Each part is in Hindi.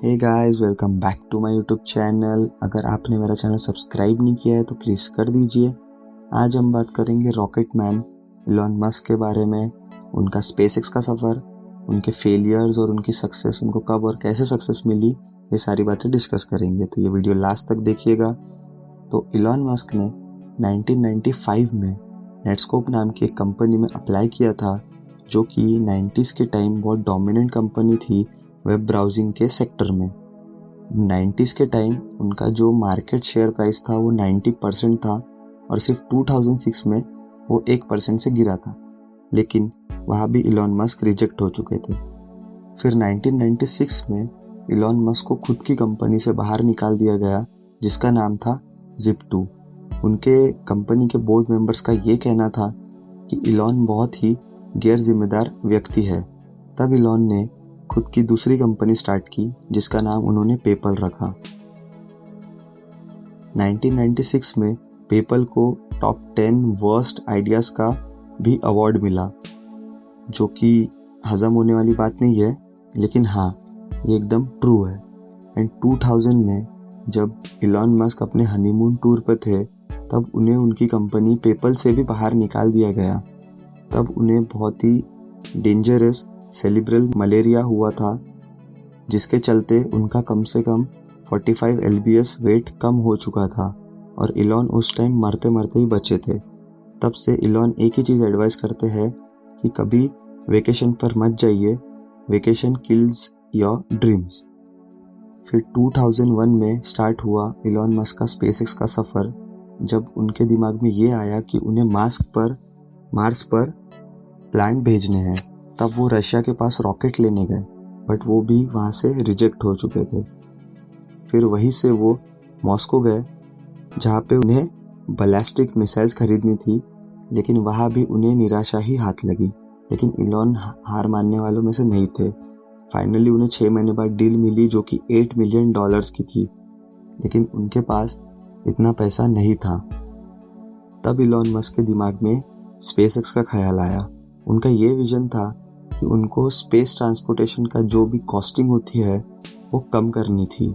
Hey guys, welcome back to my YouTube channel. अगर आपने मेरा चैनल सब्सक्राइब नहीं किया है तो प्लीज़ कर दीजिए। आज हम बात करेंगे रॉकेट मैन इलॉन मस्क के बारे में, उनका स्पेसएक्स का सफ़र, उनके फेलियर्स और उनकी सक्सेस, उनको कब और कैसे सक्सेस मिली, ये सारी बातें डिस्कस करेंगे। तो ये वीडियो लास्ट तक देखिएगा। तो इलॉन मस्क ने 1995 में नेटस्कोप नाम की एक कंपनी में अप्लाई किया था, जो कि 90s के टाइम बहुत डोमिनेंट कंपनी थी वेब ब्राउजिंग के सेक्टर में। 90s के टाइम उनका जो मार्केट शेयर प्राइस था वो 90% था और सिर्फ 2006 में वो 1% से गिरा था, लेकिन वहाँ भी इलॉन मस्क रिजेक्ट हो चुके थे। फिर 1996 में इलॉन मस्क को खुद की कंपनी से बाहर निकाल दिया गया, जिसका नाम था Zip2। उनके कंपनी के बोर्ड मेंबर्स का ये कहना था कि इलॉन बहुत ही गैर जिम्मेदार व्यक्ति है। तब इलॉन ने खुद की दूसरी कंपनी स्टार्ट की, जिसका नाम उन्होंने पेपल रखा। 1996 में पेपल को टॉप 10 वर्स्ट आइडियाज़ का भी अवार्ड मिला, जो कि हज़म होने वाली बात नहीं है, लेकिन हाँ, ये एकदम ट्रू है। एंड 2000 में जब इलॉन मस्क अपने हनीमून टूर पर थे, तब उन्हें उनकी कंपनी पेपल से भी बाहर निकाल दिया गया। तब उन्हें बहुत ही डेंजरस सेरिब्रल मलेरिया हुआ था, जिसके चलते उनका कम से कम 45 lbs वेट कम हो चुका था और इलॉन उस टाइम मरते मरते ही बचे थे। तब से इलॉन एक ही चीज़ एडवाइस करते हैं कि कभी वेकेशन पर मत जाइए, वेकेशन किल्स योर ड्रीम्स। फिर 2001 में स्टार्ट हुआ इलॉन मस्क का स्पेसएक्स का सफ़र, जब उनके दिमाग में ये आया कि उन्हें मार्स पर प्लांट भेजने हैं। तब वो रशिया के पास रॉकेट लेने गए, बट वो भी वहाँ से रिजेक्ट हो चुके थे। फिर वहीं से वो मॉस्को गए, जहाँ पे उन्हें बैलिस्टिक मिसाइल्स खरीदनी थी, लेकिन वहाँ भी उन्हें निराशा ही हाथ लगी। लेकिन इलॉन हार मानने वालों में से नहीं थे। फाइनली उन्हें 6 महीने बाद डील मिली, जो कि $8 मिलियन की थी, लेकिन उनके पास इतना पैसा नहीं था। तब इलॉन मस्क के दिमाग में स्पेसएक्स का ख्याल आया। उनका ये विजन था कि उनको स्पेस ट्रांसपोर्टेशन का जो भी कॉस्टिंग होती है वो कम करनी थी,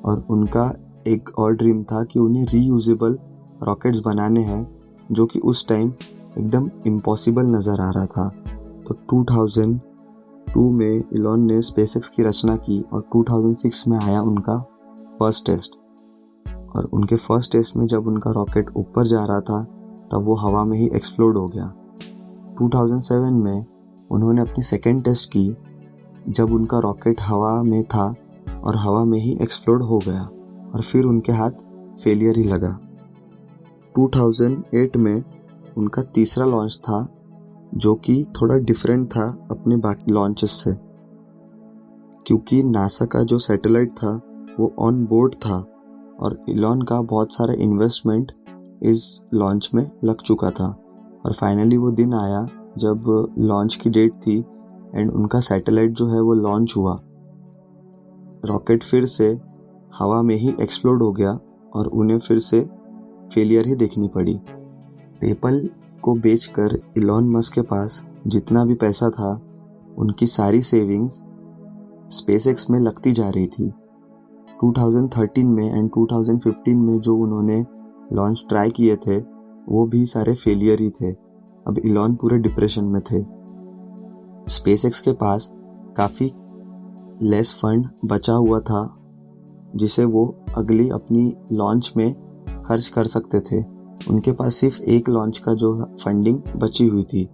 और उनका एक और ड्रीम था कि उन्हें रीयूजेबल रॉकेट्स बनाने हैं, जो कि उस टाइम एकदम इम्पॉसिबल नज़र आ रहा था। तो 2002 में इलॉन ने स्पेसएक्स की रचना की और 2006 में आया उनका फर्स्ट टेस्ट। और उनके फर्स्ट टेस्ट में जब उनका रॉकेट ऊपर जा रहा था, तब वो हवा में ही एक्सप्लोड हो गया। 2007 में उन्होंने अपनी सेकेंड टेस्ट की, जब उनका रॉकेट हवा में था और हवा में ही एक्सप्लोड हो गया, और फिर उनके हाथ फेलियर ही लगा। 2008 में उनका तीसरा लॉन्च था, जो कि थोड़ा डिफरेंट था अपने बाकी लॉन्चेस से, क्योंकि नासा का जो सैटेलाइट था वो ऑन बोर्ड था और इलॉन का बहुत सारा इन्वेस्टमेंट इस लॉन्च में लग चुका था। और फाइनली वो दिन आया जब लॉन्च की डेट थी एंड उनका सैटेलाइट जो है वो लॉन्च हुआ। रॉकेट फिर से हवा में ही एक्सप्लोड हो गया और उन्हें फिर से फेलियर ही देखनी पड़ी। पेपल को बेचकर इलॉन मस्क के पास जितना भी पैसा था, उनकी सारी सेविंग्स स्पेसएक्स में लगती जा रही थी। 2013 में एंड 2015 में जो उन्होंने लॉन्च ट्राई किए थे, वो भी सारे फेलियर ही थे। अब इलॉन पूरे डिप्रेशन में थे। स्पेसएक्स के पास काफ़ी लेस फंड बचा हुआ था, जिसे वो अगली अपनी लॉन्च में खर्च कर सकते थे। उनके पास सिर्फ एक लॉन्च का जो फंडिंग बची हुई थी।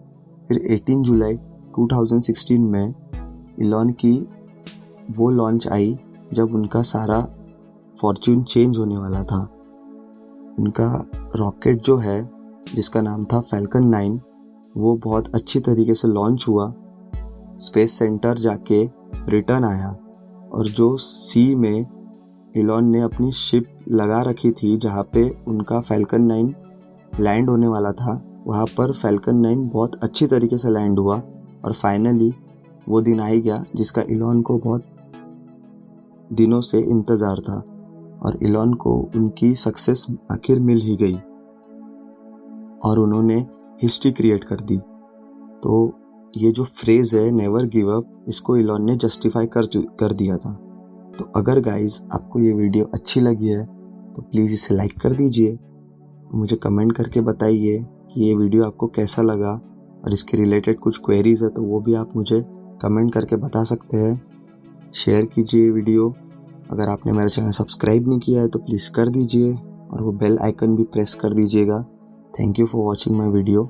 फिर 18 जुलाई 2016 में इलॉन की वो लॉन्च आई, जब उनका सारा फॉर्च्यून चेंज होने वाला था। उनका रॉकेट जो है, जिसका नाम था फैल्कन 9, वो बहुत अच्छी तरीके से लॉन्च हुआ, स्पेस सेंटर जाके रिटर्न आया, और जो सी में इलॉन ने अपनी शिप लगा रखी थी जहाँ पे उनका फैल्कन 9 लैंड होने वाला था, वहाँ पर फैल्कन 9 बहुत अच्छी तरीके से लैंड हुआ। और फाइनली वो दिन आ ही गया जिसका इलॉन को बहुत दिनों से इंतज़ार था, और इलॉन को उनकी सक्सेस आखिर मिल ही गई और उन्होंने हिस्ट्री क्रिएट कर दी। तो ये जो फ्रेज़ है नेवर गिव अप, इसको इलॉन ने जस्टिफाई कर दिया था। तो अगर गाइस आपको ये वीडियो अच्छी लगी है तो प्लीज़ इसे लाइक कर दीजिए, मुझे कमेंट करके बताइए कि ये वीडियो आपको कैसा लगा, और इसके रिलेटेड कुछ क्वेरीज है तो वो भी आप मुझे कमेंट करके बता सकते हैं। शेयर कीजिए वीडियो। अगर आपने मेरा चैनल सब्सक्राइब नहीं किया है तो प्लीज़ कर दीजिए, और वो बेल आइकन भी प्रेस कर दीजिएगा। Thank you for watching my video.